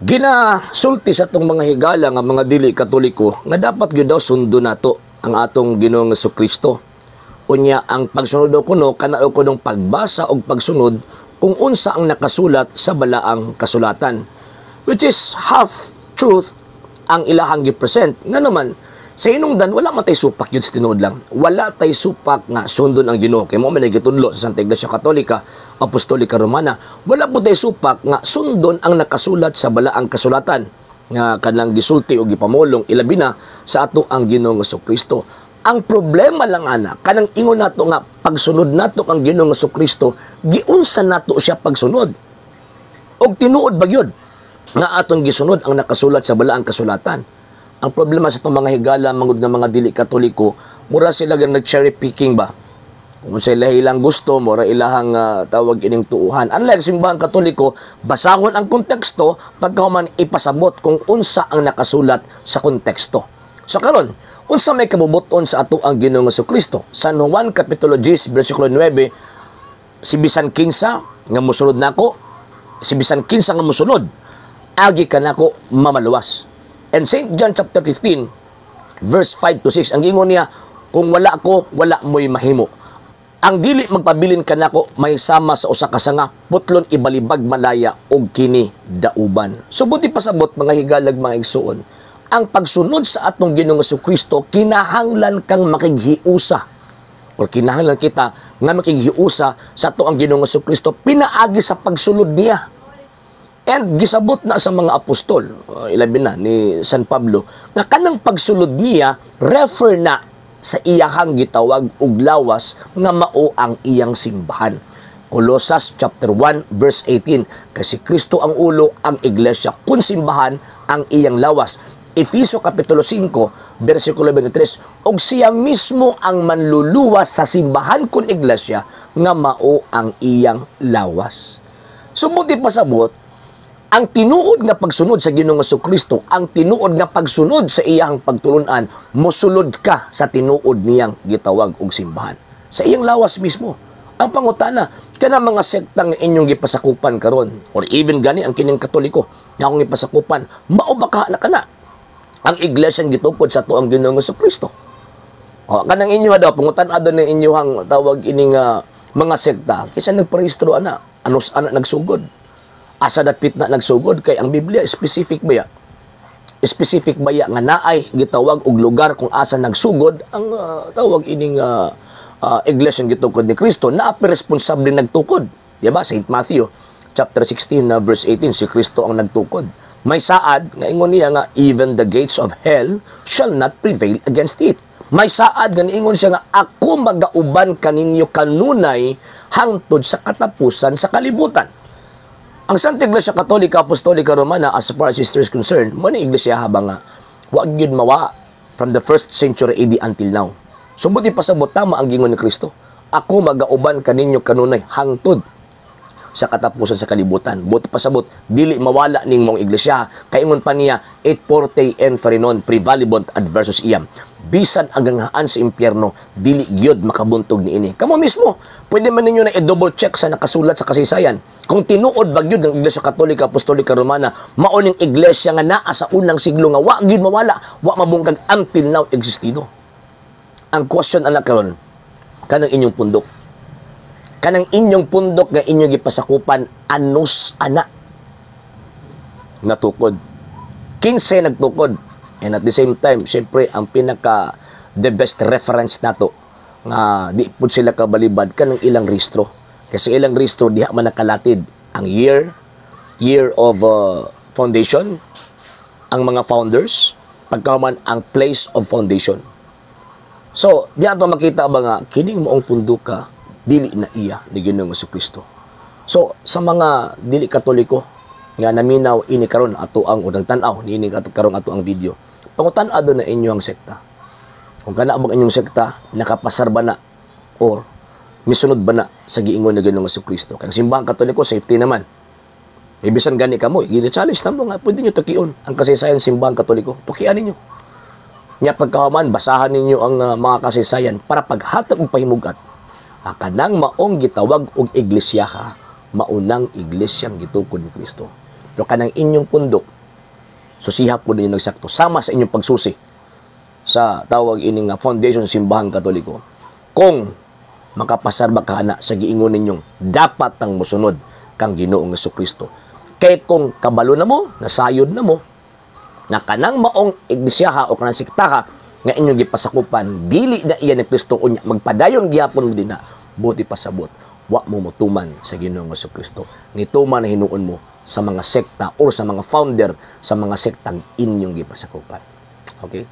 Ginasulti sa itong mga higala nga mga dili katoliko nga dapat gyud daw sundo nato ang atong Ginoong Jesucristo. Unya ang pagsunod kuno kana kunong pagbasa og pagsunod kung unsa ang nakasulat sa balaang kasulatan, which is half truth ang ilahang gipresent. Nga naman sa hinungdan wala man tay supak yun sa tinuod lang. Wala tay supak nga sundon ang Ginoo kay mo man gitudlo sa Santa Iglesia Katolika, Apostolika Romana. Wala po tay supak nga sundon ang nakasulat sa balaang kasulatan nga kanang gisulti o gipamulong ilabi na sa ato ang Ginoong Jesucristo. Ang problema lang ana kanang ingon nato nga pagsunod nato ang Ginoong Jesucristo, giunsa nato siya pagsunod. Og tinuod ba gyud nga atong gisunod ang nakasulat sa balaang kasulatan? Ang problema sa itong mga higala, mangod nga mga dili katoliko, mura sila gan nag-cherry picking ba? Kung sila ilang gusto, mura ilahang tawag ining tuuhan. Unlike simbahan katoliko, basahon ang konteksto pagkahuman ipasabot kung unsa ang nakasulat sa konteksto. So karon, unsa may kabubuton sa ato ang Ginoong Jesucristo? San Juan Kapitulo 10, versikulo 9, si bisan kinsa nga mosunod nako, si bisan kinsa nga mosunod, agi ka nako mamaluwas. And St. John chapter 15, verse 5 to 6, ang ingon niya, kung wala ako, wala mo'y mahimo. Ang dili magpabilin ka nako, may sama sa usa ka sanga, putlon ibalibag malaya, og kini dauban. So buti pasabot mga higalag mga igsuon, ang pagsunod sa atong Ginoong Jesucristo, kinahanglan kang makighiusa. O kinahanglan kita nga makighiusa sa ato ang Ginoong Jesucristo, pinaagi sa pagsulod niya. And gisabot na sa mga apostol, ilabi na ni San Pablo, nga kanang pagsulod niya, refer na sa iyahang gitawag og lawas nga mao ang iyang simbahan. Colossus chapter 1 verse 18, kasi Kristo ang ulo, ang iglesia kun simbahan ang iyang lawas. Efeso kapitulo 5 bersikulo 23, og siya mismo ang manluluwas sa simbahan kun iglesia nga mao ang iyang lawas. Subuti pasabot, ang tinuod nga pagsunod sa Ginoong Jesucristo, ang tinuod nga pagsunod sa iyang pagtulunan, mosulod ka sa tinuod niyang gitawag og simbahan. Sa iyang lawas mismo. Ang pangutana, kana mga sektang inyong gipasakupan karon, or even gani ang kining Katoliko, nga akong gipasakupan, mao ba ka na kana ang iglesia gitukod sa tuang Ginoong Jesucristo? O, kanang inyo daw, pangutana daw na inyong tawag ining mga sekta, kaysa nagparehistro ana, anos ana nagsugod. Asa dapit na nagsugod kay ang Biblia specific ba ya? Specific ba ya nga naay gitawag og lugar kung asa nagsugod ang tawag ining iglesia gitukod ni Kristo na responsable nagtukod. Di ba? St. Matthew chapter 16 verse 18, si Kristo ang nagtukod. May saad nga ingon niya nga even the gates of hell shall not prevail against it. May saad nga ingon siya nga ako magauban kaninyo kanunay hangtod sa katapusan sa kalibutan. Ang Santa Iglesia Katolika, Apostolika Romana, as far as history is concerned, mo ni iglesia habang nga, wag yun mawa from the 1st century AD until now. So, buti pasabot tama ang gingon ni Kristo. Ako magauban kaninyo kanunay hangtod sa katapusan sa kalibutan. Buti pasabot, dili mawala ning mong iglesia. Kaingon pa niya, et forte en farinon, prevalibont adversus iam. Bisan aganghaan sa impyerno, dili gyud makabuntog ni ini. Kamo mismo, pwede man ninyo na i-double check sa nakasulat sa kasaysayan. Kung tinuod ba gyud ang Iglesia Katolika, Apostolika Romana, mao ning iglesia nga naa sa unang siglo nga wa gyud mawala, wa mabungkag until now existido. Ang question ana karon, kanang inyong pundok. Kanang inyong pundok nga inyong gipasakupan, anos ana natukod. 15 nagtukod. And at the same time, siyempre, ang the best reference nato nga di po sila kabalibad kanang ilang rehistro. Kasi ilang rehistro diha man nakalatid ang year of foundation, ang mga founders, pagkaman ang place of foundation. So, diha to makita ba nga kining moong punduka dili na iya ni Ginoong Jesucristo. So, sa mga dili katoliko nga naminaw ini karon ato ang unang tan-aw niini karon ato ang video. Pangutan-a na inyo ang sekta. Kung kana bang inyong sekta, nakapasar ba na or misunod ba na sa giingon na Ginoong Jesucristo? Kaya simbahan Katoliko, safety naman. Ibisan gani ka mo, gini-challenge tamo nga, pwede nyo tukion ang kasaysayan simbahan Katoliko. Tukian ninyo. Nya pagkahuman, basahan ninyo ang mga kasaysayan para paghatag og pahimugat. Kanang maong gitawag og iglesia ka, maunang iglesyang gitukod ni Kristo. Pero kanang inyong pundok, susiha po ninyo nagsakto. Sama sa inyong pagsusi sa tawag ining foundation simbahan Katoliko. Kung makapasarba ka na sa giingon ninyong dapat ang musunod kang Ginoong Jesucristo. Kay kung kabalo na mo, nasayod na mo, na kanang maong iglesia o kanang siktaha nga inyong gipasakupan, dili na iya ni Kristo unya, magpadayon gihapon mo din na, buti pasabot, wa mo mutuman sa Ginoong Jesucristo. Nituman na hinuon mo sa mga sekta o sa mga founder sa mga sektang inyong gipasakupan. Okay?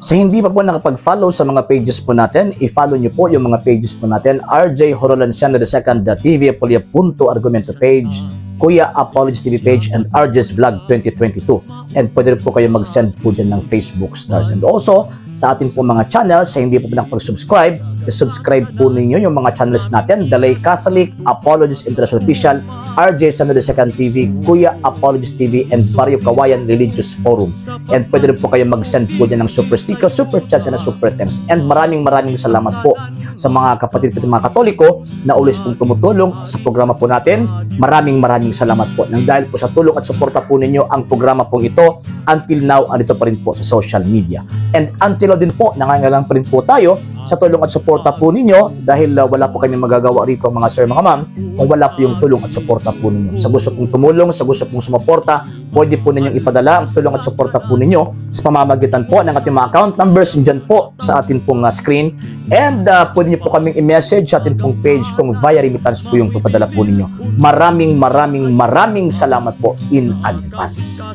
Sa hindi pa po nakapag-follow sa mga pages po natin, i-follow nyo po yung mga pages po natin, RJ Horolanciano II TV, Apolia Punto Argumento page, Kuya Apologist TV page, and RJ's Vlog 2022. And pwede rin po kayo mag-send po dyan ng Facebook stars. And also, sa ating po mga channels, sa hindi po nakapag-subscribe, subscribe po ninyo yung mga channels natin, The Lay Catholic, Apologist International Official, RJ Sano II TV, Kuya Apologist TV, and Barrio Kawayan Religious Forum. And pwede rin po kayo mag-send po dyan ng super sticker, super chats, and super thanks. And maraming salamat po sa mga kapatid at mga Katoliko na ulis pong tumutulong sa programa po natin. Maraming salamat po. Nang dahil po sa tulong at suporta po ninyo, ang programa pong ito, until now, andito pa rin po sa social media. And until now din po, nangangailangan pa rin po tayo sa tulong at suporta po ninyo dahil wala po kami magagawa rito mga sir, mga ma'am, kung wala po yung tulong at suporta po ninyo. Sa gusto pong tumulong, sa gusto pong sumuporta, pwede po ninyong ipadala ang tulong at suporta po ninyo sa pamamagitan po ng ating mga account numbers dyan po sa ating pong screen. And pwede nyo po kaming i-message sa ating pong page kung via remittance po yung papadala po ninyo. Maraming salamat po in advance.